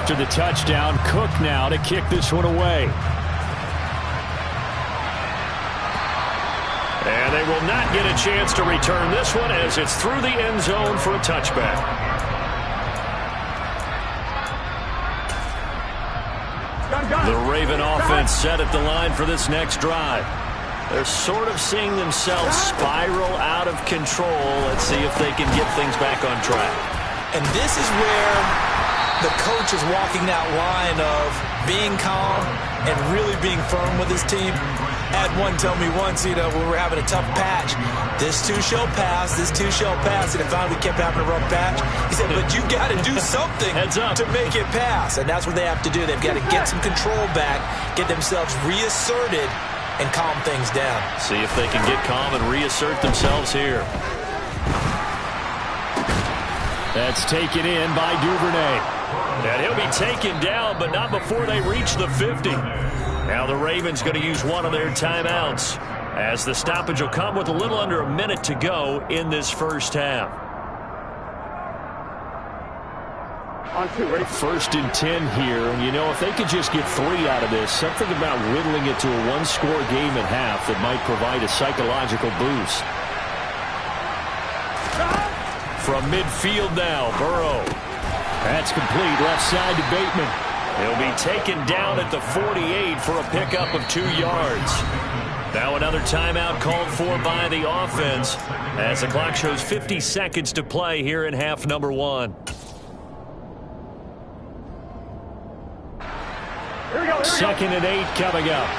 after the touchdown. Cook now to kick this one away. And they will not get a chance to return this one as it's through the end zone for a touchback. The Raven offense set at the line for this next drive. They're sort of seeing themselves spiral out of control. Let's see if they can get things back on track. And this is where the coach is walking that line of being calm and really being firm with his team. Had one tell me once, when we were having a tough patch, this too shall pass, this too shall pass, and finally we kept having a rough patch. He said, but you got to do something to make it pass, and that's what they have to do. They've got to get some control back, get themselves reasserted, and calm things down. See if they can get calm and reassert themselves here. That's taken in by Duvernay. And he'll be taken down, but not before they reach the 50. Now the Ravens going to use one of their timeouts as the stoppage will come with a little under a minute to go in this first half. On two, ready? 1st and 10 here. And, if they could just get 3 out of this, something about whittling it to a one-score game at half that might provide a psychological boost. From midfield now, Burrow. That's complete. Left side to Bateman. He'll be taken down at the 48 for a pickup of 2 yards. Now another timeout called for by the offense as the clock shows 50 seconds to play here in half number 1. Here we go. 2nd and 8 coming up.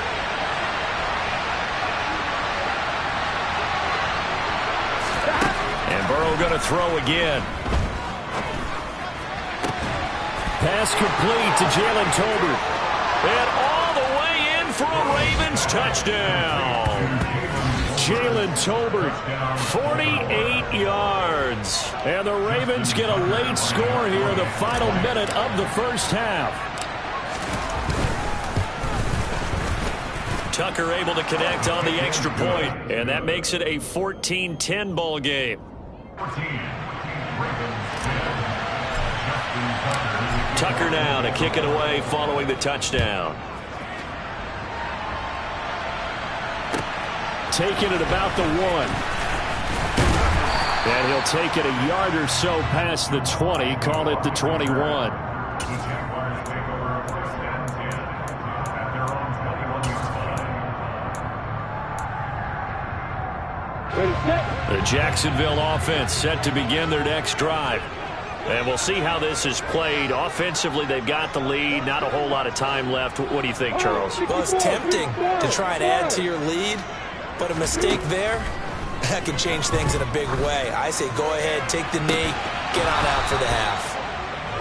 And Burrow going to throw again. Pass complete to Jalen Tolbert. And all the way in for a Ravens touchdown. Jalen Tolbert, 48 yards. And the Ravens get a late score here in the final minute of the first half. Tucker able to connect on the extra point, and that makes it a 14-10 ball game. Tucker now to kick it away following the touchdown. Taking it about the 1. And he'll take it a yard or so past the 20, call it the 21. The Jacksonville offense set to begin their next drive. And we'll see how this is played. Offensively, they've got the lead. Not a whole lot of time left. What do you think, Charles? Well, it's tempting to try and add to your lead, but a mistake there, that can change things in a big way. I say go ahead, take the knee, get on out for the half.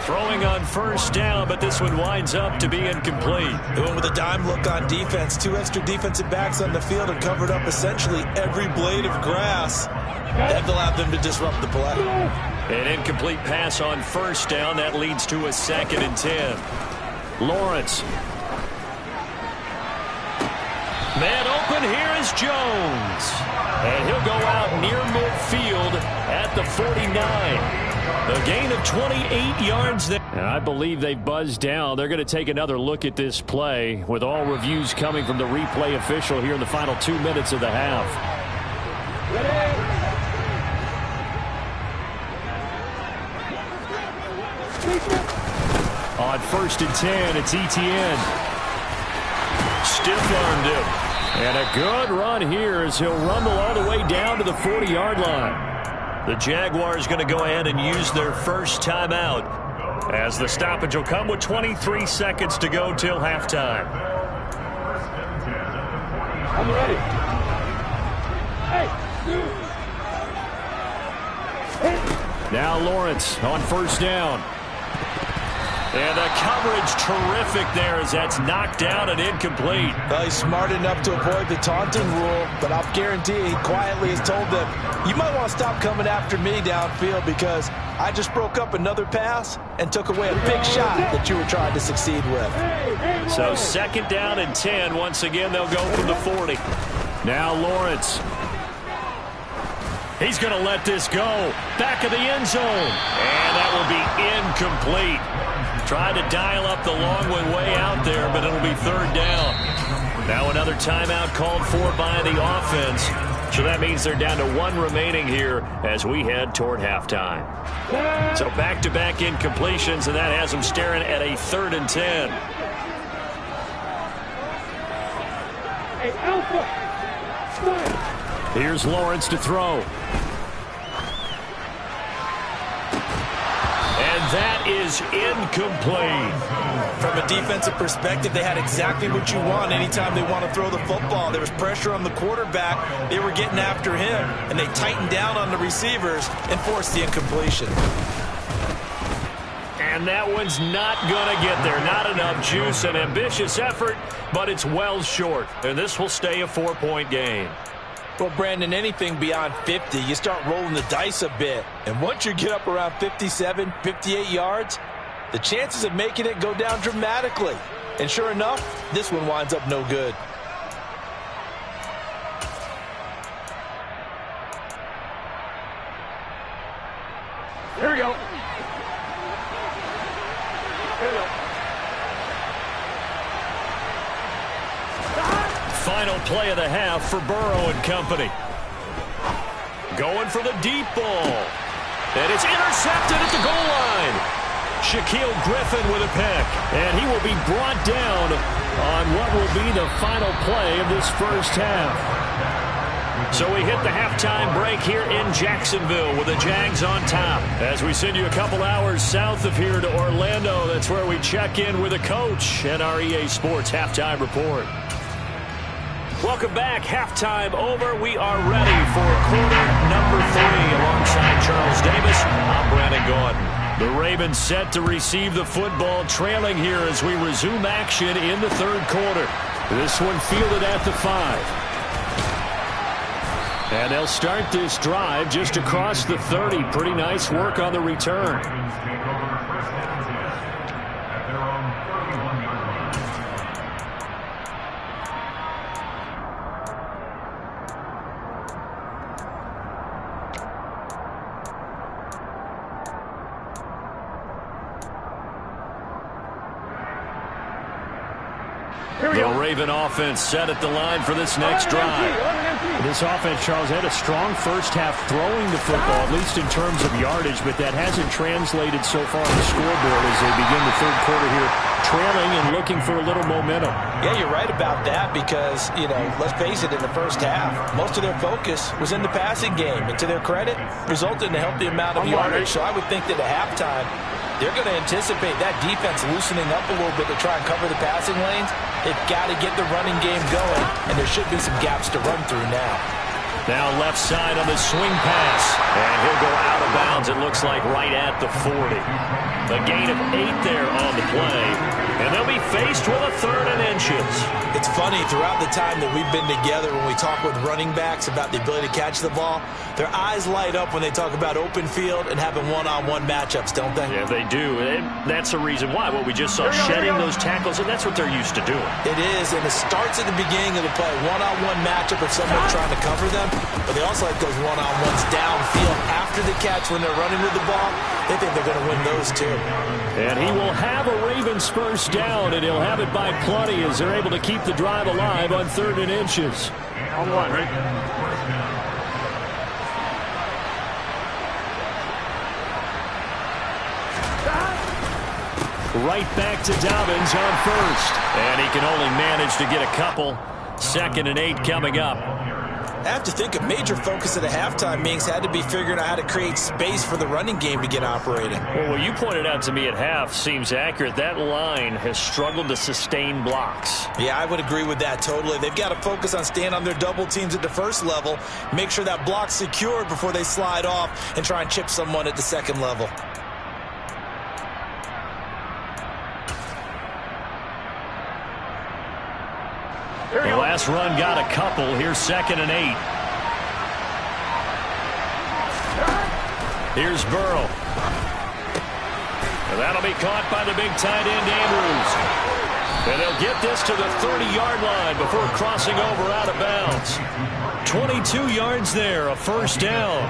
Throwing on first down, but this one winds up to be incomplete. They went with a dime look on defense. 2 extra defensive backs on the field and covered up essentially every blade of grass. That allowed them to disrupt the play. An incomplete pass on first down. That leads to a 2nd and 10. Lawrence. Man open, here is Jones. And he'll go out near midfield at the 49. A gain of 28 yards there. And I believe they buzzed down. They're going to take another look at this play with all reviews coming from the replay official here in the final 2 minutes of the half. On 1st and 10, it's Etienne. Stiff-armed him. And a good run here as he'll rumble all the way down to the 40-yard line. The Jaguars going to go ahead and use their first timeout as the stoppage will come with 23 seconds to go till halftime. I'm ready. Hey. Now Lawrence on first down. And the coverage terrific there as that's knocked down and incomplete. Well, he's smart enough to avoid the taunting rule, but I'll guarantee he quietly has told them, you might want to stop coming after me downfield because I just broke up another pass and took away a big shot that you were trying to succeed with. So 2nd down and 10. Once again, they'll go from the 40. Now Lawrence. He's going to let this go. Back of the end zone. And that will be incomplete. Tried to dial up the long one way out there, but it'll be third down. Now another timeout called for by the offense. So that means they're down to one remaining here as we head toward halftime. So back-to-back incompletions, and that has them staring at a 3rd and 10. Hey, Alpha! Here's Lawrence to throw. And that is incomplete. From a defensive perspective, they had exactly what you want anytime they want to throw the football. There was pressure on the quarterback. They were getting after him, and they tightened down on the receivers and forced the incompletion. And that one's not going to get there. Not enough juice. An ambitious effort, but it's well short. And this will stay a 4-point game. Well, Brandon, anything beyond 50, you start rolling the dice a bit. And once you get up around 57, 58 yards, the chances of making it go down dramatically. And sure enough, this one winds up no good. Here we go. Here we go. Final play of the half for Burrow and company. Going for the deep ball. And it's intercepted at the goal line. Shaquille Griffin with a pick. And he will be brought down on what will be the final play of this first half. So we hit the halftime break here in Jacksonville with the Jags on top. As we send you a couple hours south of here to Orlando, that's where we check in with the coach and our EA Sports Halftime Report. Welcome back. Halftime over. We are ready for quarter number 3 alongside Charles Davis. I'm Brandon Gaudin. The Ravens set to receive the football, trailing here as we resume action in the 3rd quarter. This one fielded at the 5. And they'll start this drive just across the 30. Pretty nice work on the return. The Raven offense set at the line for this next drive. This offense, Charles, had a strong first half throwing the football, at least in terms of yardage, but that hasn't translated so far on the scoreboard as they begin the 3rd quarter here, trailing and looking for a little momentum. Yeah, you're right about that because, let's face it, in the first half, most of their focus was in the passing game. And to their credit, resulted in a healthy amount of yardage. So I would think that at halftime, they're going to anticipate that defense loosening up a little bit to try and cover the passing lanes. They've got to get the running game going, and there should be some gaps to run through now. Now left side on the swing pass. And he'll go out of bounds, it looks like, right at the 40. A gain of 8 there on the play. And they'll be faced with a 3rd and inches. It's funny, throughout the time that we've been together, when we talk with running backs about the ability to catch the ball, their eyes light up when they talk about open field and having one-on-one matchups, don't they? Yeah, they do. And that's the reason why. What we just saw, shedding those tackles, and that's what they're used to doing. It is, and it starts at the beginning of the play. One-on-one matchup if someone's trying to cover them, but they also like those one-on-ones downfield after the catch when they're running with the ball. They think they're going to win those too. And he will have a Ravens first down, and he'll have it by plenty as they're able to keep the drive alive on 3rd and inches. On 1, right? Right back to Dobbins on 1st. And he can only manage to get a couple. 2nd and 8 coming up. I have to think a major focus at a halftime means had to be figuring out how to create space for the running game to get operating. Well, what you pointed out to me at half seems accurate. That line has struggled to sustain blocks. Yeah, I would agree with that totally. They've got to focus on staying on their double teams at the first level, make sure that block's secured before they slide off and try and chip someone at the 2nd level. The last run got a couple. Here's 2nd and 8. Here's Burrow. And that'll be caught by the big tight end, Andrews. And they'll get this to the 30-yard line before crossing over out of bounds. 22 yards there, a first down.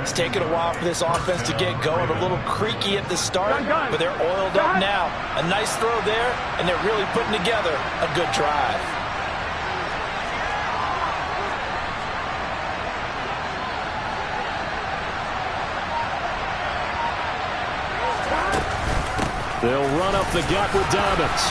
It's taken a while for this offense to get going. A little creaky at the start, but they're oiled up now. A nice throw there, and they're really putting together a good drive. They'll run up the gut with Dobbins.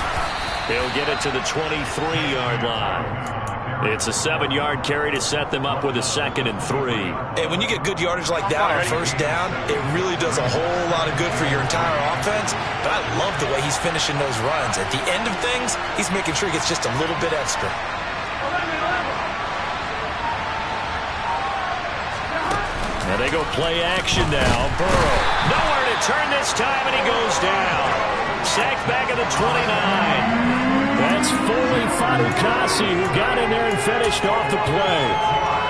He'll get it to the 23-yard line. It's a 7-yard carry to set them up with a 2nd and 3. And when you get good yardage like that on first down, it really does a whole lot of good for your entire offense. But I love the way he's finishing those runs. At the end of things, he's making sure he gets just a little bit extra. And they go play action now. Burrow, nowhere to turn this time, and he goes down. Sacked back at the 29. That's Foley Fatukasi who got in there and finished off the play.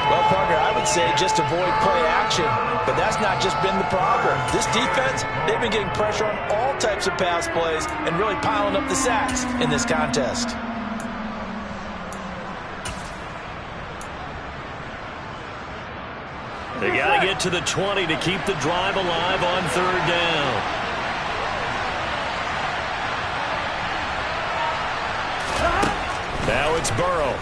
Well, partner, I would say just avoid play action, but that's not just been the problem. This defense, they've been getting pressure on all types of pass plays and really piling up the sacks in this contest. They got to get to the 20 to keep the drive alive on 3rd down. Now it's Burrow.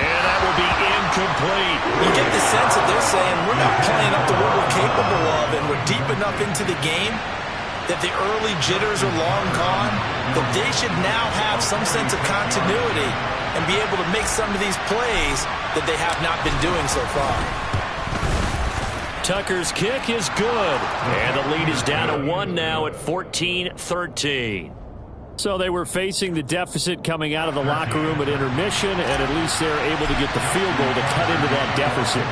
And that will be incomplete. You get the sense that they're saying we're not playing up to what we're capable of, and we're deep enough into the game that the early jitters are long gone, that they should now have some sense of continuity and be able to make some of these plays that they have not been doing so far. Tucker's kick is good. And the lead is down to 1 now at 14-13. So they were facing the deficit coming out of the locker room at intermission, and at least they're able to get the field goal to cut into that deficit.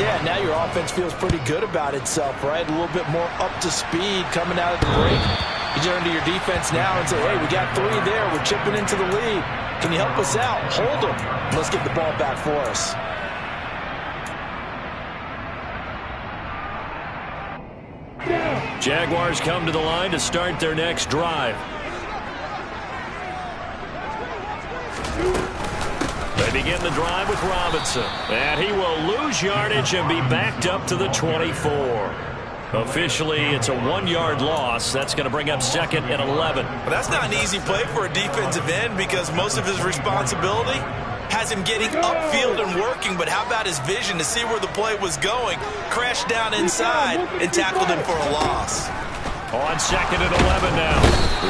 Yeah, now your offense feels pretty good about itself, right? A little bit more up to speed coming out of the break. You turn to your defense now and say, hey, we got 3 there. We're chipping into the lead. Can you help us out? Hold them. Let's get the ball back for us. Jaguars come to the line to start their next drive. They begin the drive with Robinson. And he will lose yardage and be backed up to the 24. Officially, it's a 1-yard loss. That's going to bring up 2nd and 11. But that's not an easy play for a defensive end because most of his responsibility has him getting upfield and working, but how about his vision to see where the play was going, crashed down inside, and tackled him for a loss. On 2nd and 11 now.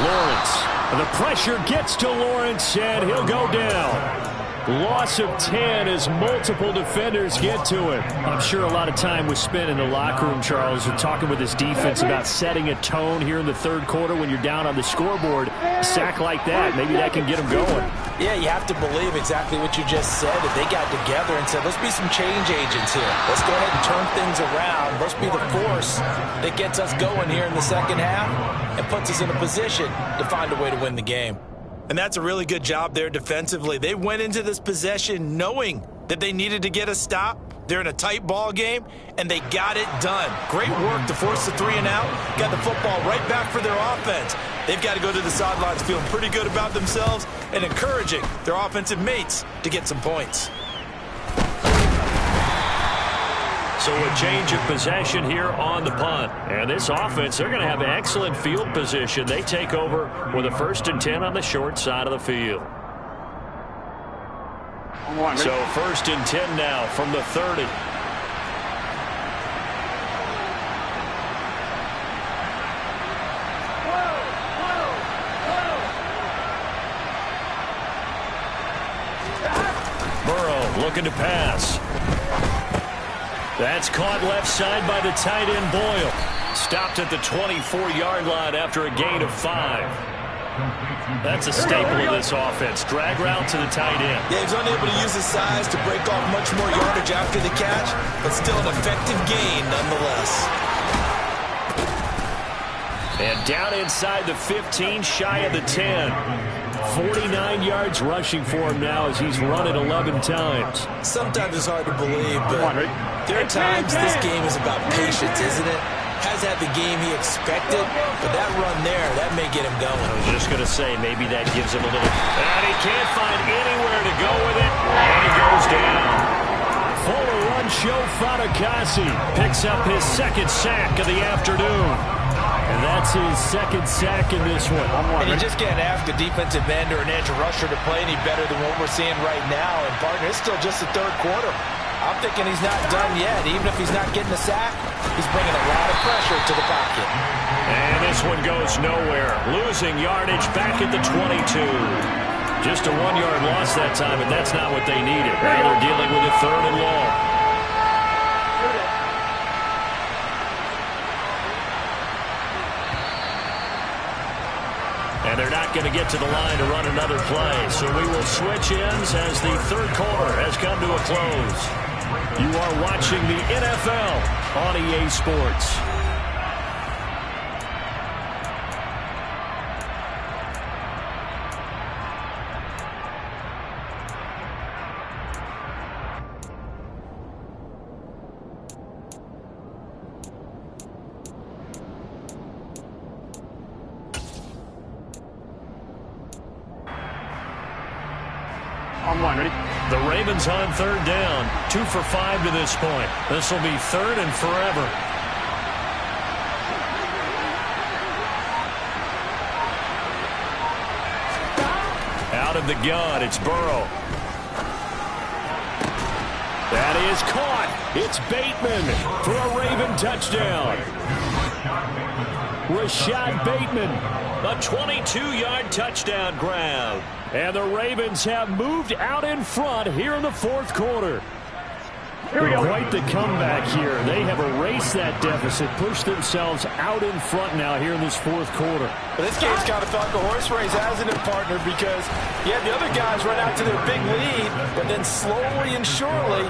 Lawrence. The pressure gets to Lawrence, and he'll go down. Loss of 10 as multiple defenders get to him. I'm sure a lot of time was spent in the locker room, Charles, and talking with his defense about setting a tone here in the 3rd quarter when you're down on the scoreboard. A sack like that, maybe that can get him going. Yeah, you have to believe exactly what you just said. If they got together and said, let's be some change agents here. Let's go ahead and turn things around. Let's be the force that gets us going here in the 2nd half and puts us in a position to find a way to win the game. And that's a really good job there defensively. They went into this possession knowing that they needed to get a stop. They're in a tight ball game, and they got it done. Great work to force the 3 and out. Got the football right back for their offense. They've got to go to the sidelines feeling pretty good about themselves and encouraging their offensive mates to get some points. So a change of possession here on the punt. And this offense, they're going to have excellent field position. They take over with a 1st and 10 on the short side of the field. So 1st and 10 now from the 30. Burrow looking to pass. That's caught left side by the tight end Boyle. Stopped at the 24-yard line after a gain of 5. That's a staple of this offense. Drag route to the tight end. Yeah, he's unable to use his size to break off much more yardage after the catch, but still an effective gain nonetheless. And down inside the 15, shy of the 10. 49 yards rushing for him now as he's run it 11 times. Sometimes it's hard to believe, but there are times this game is about patience, isn't it? Has had the game he expected, but that run there, that may get him going. I was just going to say, maybe that gives him a little... And he can't find anywhere to go with it, and he goes down. Fuller run show Fatukasi picks up his second sack of the afternoon. And that's his second sack in this one. And you just can't ask a defensive end or an edge rusher to play any better than what we're seeing right now. And, partner, it's still just the third quarter. I'm thinking he's not done yet. Even if he's not getting a sack, he's bringing a lot of pressure to the pocket. And this one goes nowhere. Losing yardage back at the 22. Just a 1-yard loss that time, but that's not what they needed. Now they're dealing with a 3rd and long. And they're not going to get to the line to run another play. So we will switch ends as the third quarter has come to a close. You are watching the NFL on EA Sports. The Ravens on 3rd down. 2 for 5 to this point. This will be 3rd and forever. Out of the gun, it's Burrow. That is caught. It's Bateman for a Raven touchdown. Rashad Bateman. A 22-yard touchdown grab. And the Ravens have moved out in front here in the 4th quarter. Quite the comeback here. They have erased that deficit, pushed themselves out in front now here in this 4th quarter. But this game's kind of felt like a horse race, hasn't it, partner? Because you had the other guys run out to their big lead, but then slowly and surely,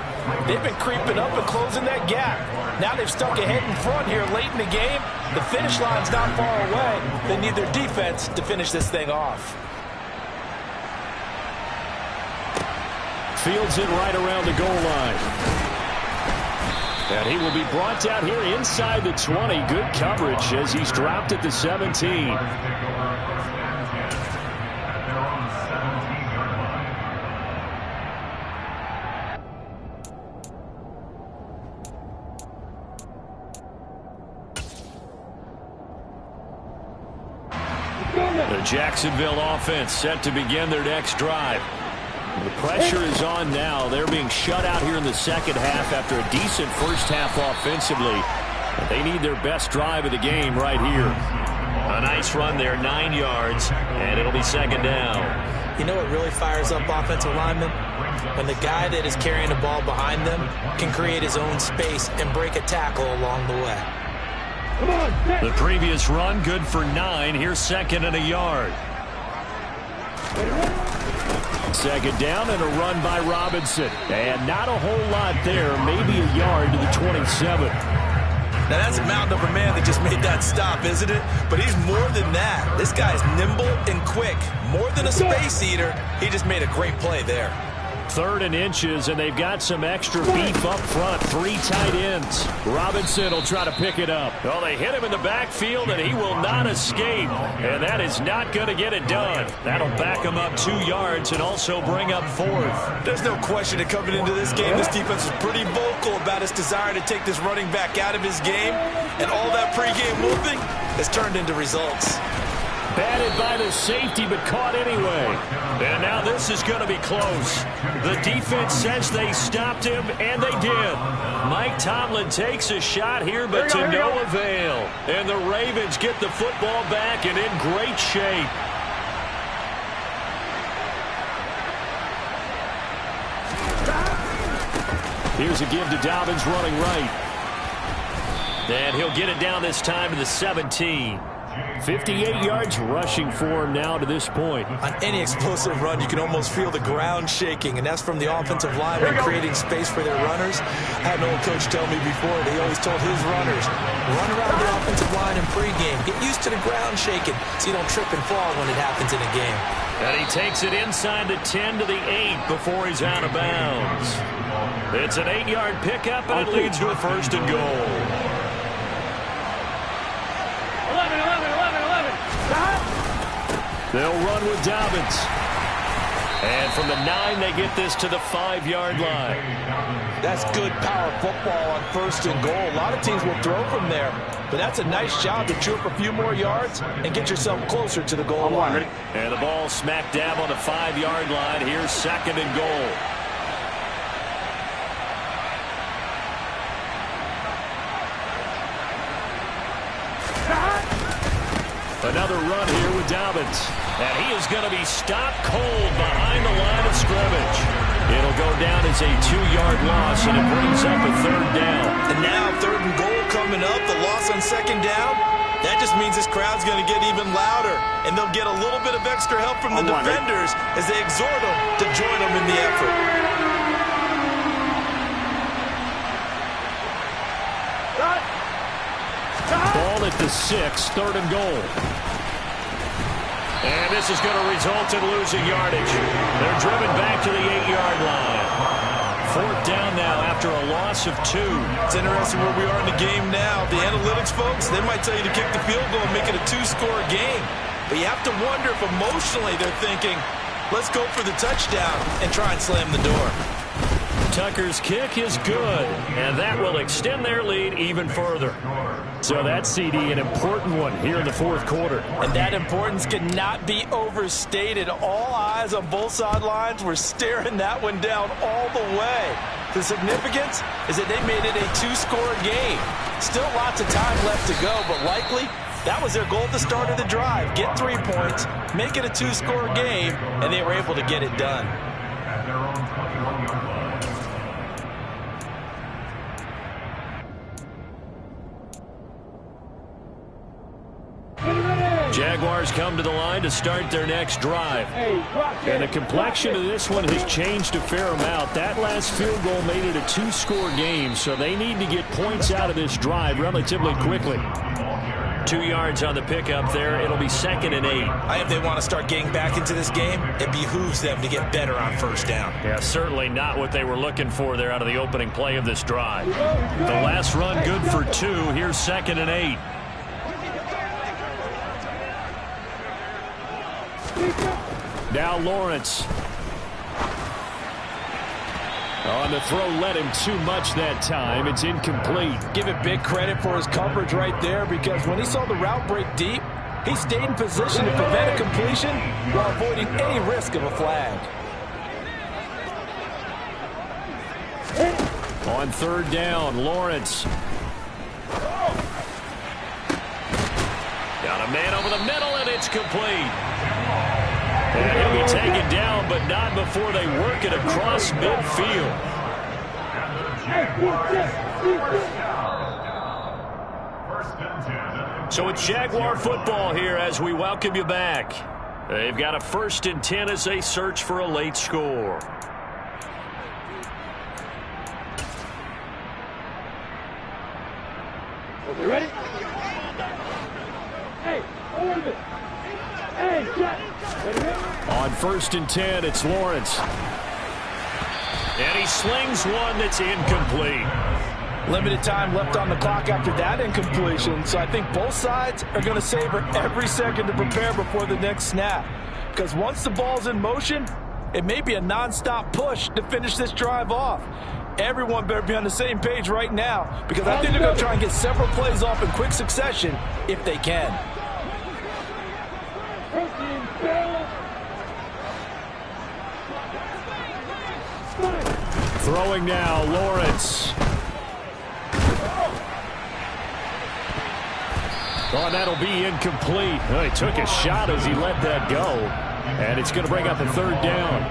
they've been creeping up and closing that gap. Now they've stuck ahead in front here late in the game. The finish line's not far away. They need their defense to finish this thing off. Fields it right around the goal line. And he will be brought down here inside the 20. Good coverage as he's dropped at the 17. The Jacksonville offense set to begin their next drive. The pressure is on now. They're being shut out here in the second half after a decent first half offensively. But they need their best drive of the game right here. A nice run there, 9 yards, and it'll be 2nd down. You know what really fires up offensive linemen? When the guy that is carrying the ball behind them can create his own space and break a tackle along the way. The previous run, good for 9. Here's 2nd and a yard. 2nd down and a run by Robinson. And not a whole lot there, maybe a yard to the 27. Now that's a mountain of a man that just made that stop, isn't it? But he's more than that. This guy's nimble and quick. More than a space eater, he just made a great play there. 3rd and inches, and they've got some extra beef up front. 3 tight ends. Robinson will try to pick it up. Well, they hit him in the backfield, and he will not escape. And that is not going to get it done. That'll back him up 2 yards and also bring up 4th. There's no question that coming into this game, this defense is pretty vocal about its desire to take this running back out of his game. And all that pregame wolfing has turned into results. Batted by the safety, but caught anyway. And now this is going to be close. The defense says they stopped him, and they did. Mike Tomlin takes a shot here, but to no avail. And the Ravens get the football back and in great shape. Here's a give to Dobbins running right. And he'll get it down this time to the 17. 58 yards rushing for him now to this point. On any explosive run, you can almost feel the ground shaking, and that's from the offensive linemen creating space for their runners. I had an old coach tell me before, he always told his runners, run around the offensive line in pregame. Get used to the ground shaking so you don't trip and fall when it happens in a game. And he takes it inside the 10 to the 8 before he's out of bounds. It's an 8-yard pickup, and it leads to a 1st and goal. They'll run with Dobbins. And from the 9, they get this to the 5-yard line. That's good power football on 1st and goal. A lot of teams will throw from there, but that's a nice job to chew up a few more yards and get yourself closer to the goal line. And the ball smack dab on the 5-yard line. Here's 2nd and goal. Another run here with Dobbins. And he is going to be stopped cold behind the line of scrimmage. It'll go down as a 2-yard loss, and it brings up a 3rd down. And now 3rd and goal coming up, the loss on 2nd down. That just means this crowd's going to get even louder, and they'll get a little bit of extra help from the defenders as they exhort them to join them in the effort. Ball at the 6, 3rd and goal. And this is going to result in losing yardage. They're driven back to the 8-yard line. 4th down now after a loss of 2. It's interesting where we are in the game now. The analytics folks, they might tell you to kick the field goal and make it a 2-score game. But you have to wonder if emotionally they're thinking, let's go for the touchdown and try and slam the door. Tucker's kick is good, and that will extend their lead even further. So that, CD, an important one here in the 4th quarter. And that importance cannot be overstated. All eyes on both sidelines were staring that one down all the way. The significance is that they made it a 2-score game. Still lots of time left to go, but likely that was their goal at the start of the drive. Get 3 points, make it a 2-score game, and they were able to get it done. Jaguars come to the line to start their next drive. And the complexion of this one has changed a fair amount. That last field goal made it a 2-score game, so they need to get points out of this drive relatively quickly. 2 yards on the pickup there. It'll be 2nd and 8. If they want to start getting back into this game, it behooves them to get better on 1st down. Yeah, certainly not what they were looking for there out of the opening play of this drive. The last run good for 2. Here's 2nd and 8. Now Lawrence. On the throw, led him too much that time. It's incomplete. Give it big credit for his coverage right there, because when he saw the route break deep, he stayed in position to prevent a completion while avoiding any risk of a flag. On 3rd down, Lawrence. Got a man over the middle, and it's complete. And he'll be taken down, but not before they work it across midfield. So it's Jaguar football here as we welcome you back. They've got a 1st and 10 as they search for a late score. You ready? Hey, hold it. Hey, Jack. On 1st and 10, it's Lawrence. And he slings one that's incomplete. Limited time left on the clock after that incompletion, so I think both sides are going to savor every second to prepare before the next snap. Because once the ball's in motion, it may be a non-stop push to finish this drive off. Everyone better be on the same page right now, because I think they're going to try and get several plays off in quick succession if they can. Throwing now, Lawrence. Oh, that'll be incomplete. Well, he took a shot as he let that go. And it's going to bring up a 3rd down.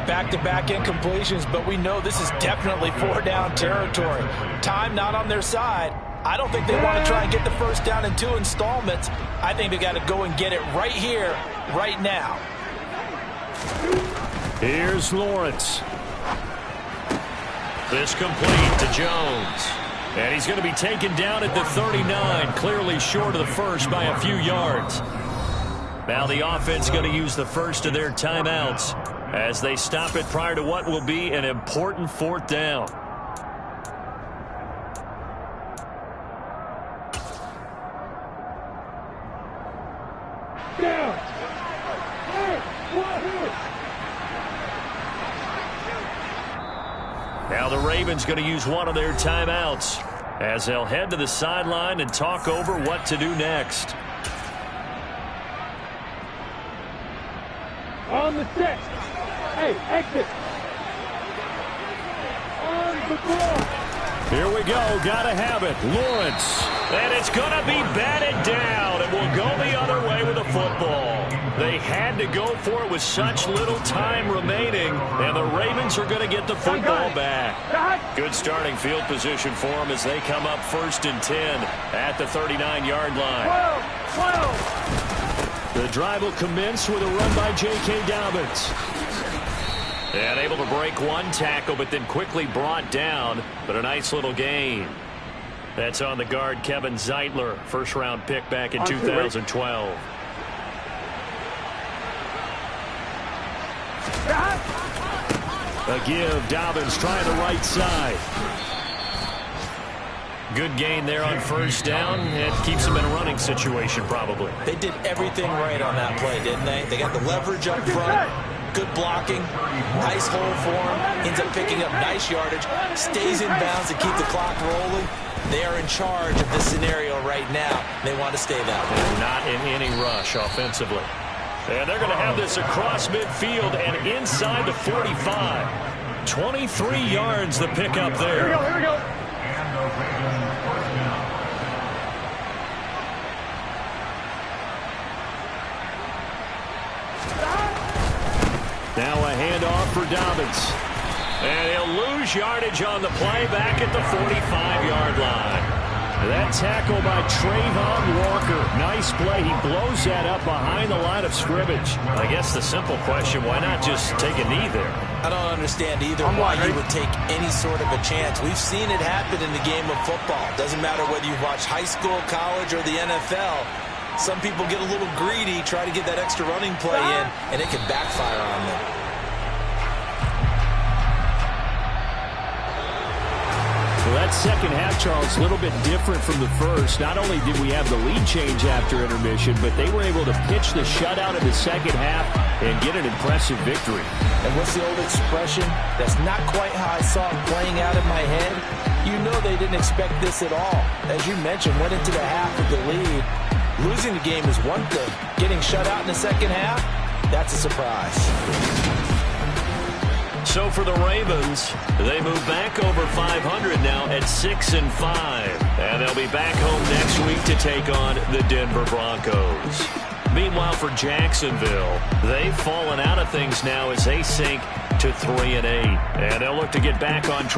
Back-to-back incompletions, but we know this is definitely 4-down territory. Time not on their side. I don't think they want to try and get the 1st down in 2 installments. I think they got to go and get it right here, right now. Here's Lawrence. This complete to Jones. And he's going to be taken down at the 39, clearly short of the 1st by a few yards. Now the offense going to use the 1st of their timeouts as they stop it prior to what will be an important 4th down. Now the Ravens going to use one of their timeouts as they'll head to the sideline and talk over what to do next. On the set. Hey, exit. On the ball. Here we go. Gotta have it. Lawrence. And it's going to be batted down, and we'll go the other way with the football. They had to go for it with such little time remaining, and the Ravens are going to get the football back. Good starting field position for them as they come up 1st and 10 at the 39-yard line. 12. The drive will commence with a run by J.K. Dobbins. And able to break one tackle, but then quickly brought down. But a nice little gain. That's on the guard, Kevin Zeitler, first-round pick back in 2012. A give. Dobbins trying the right side. Good gain there on 1st down. It keeps them in a running situation, probably. They did everything right on that play, didn't they? They got the leverage up front. Good blocking, nice hole for him, ends up picking up nice yardage, stays in bounds to keep the clock rolling. They are in charge of this scenario right now. They want to stay that way. They're not in any rush offensively. And they're going to have this across midfield and inside the 45. 23 yards the pickup there. Here we go. Now a handoff for Dobbins. And he'll lose yardage on the play back at the 45-yard line. That tackle by Trayvon Walker. Nice play. He blows that up behind the line of scrimmage. I guess the simple question, why not just take a knee there? I don't understand either why you would take any sort of a chance. We've seen it happen in the game of football. Doesn't matter whether you watch high school, college, or the NFL. Some people get a little greedy, try to get that extra running play in, and it can backfire on them. Well, that second half, Charles, a little bit different from the first. Not only did we have the lead change after intermission, but they were able to pitch the shutout in the second half and get an impressive victory. And what's the old expression? That's not quite how I saw it playing out in my head. You know they didn't expect this at all. As you mentioned, went into the half with the lead. Losing the game is one thing. Getting shut out in the second half, that's a surprise. So for the Ravens, they move back over 500 now at 6-5. And they'll be back home next week to take on the Denver Broncos. Meanwhile, for Jacksonville, they've fallen out of things now as they sink to 3-8. And they'll look to get back on track.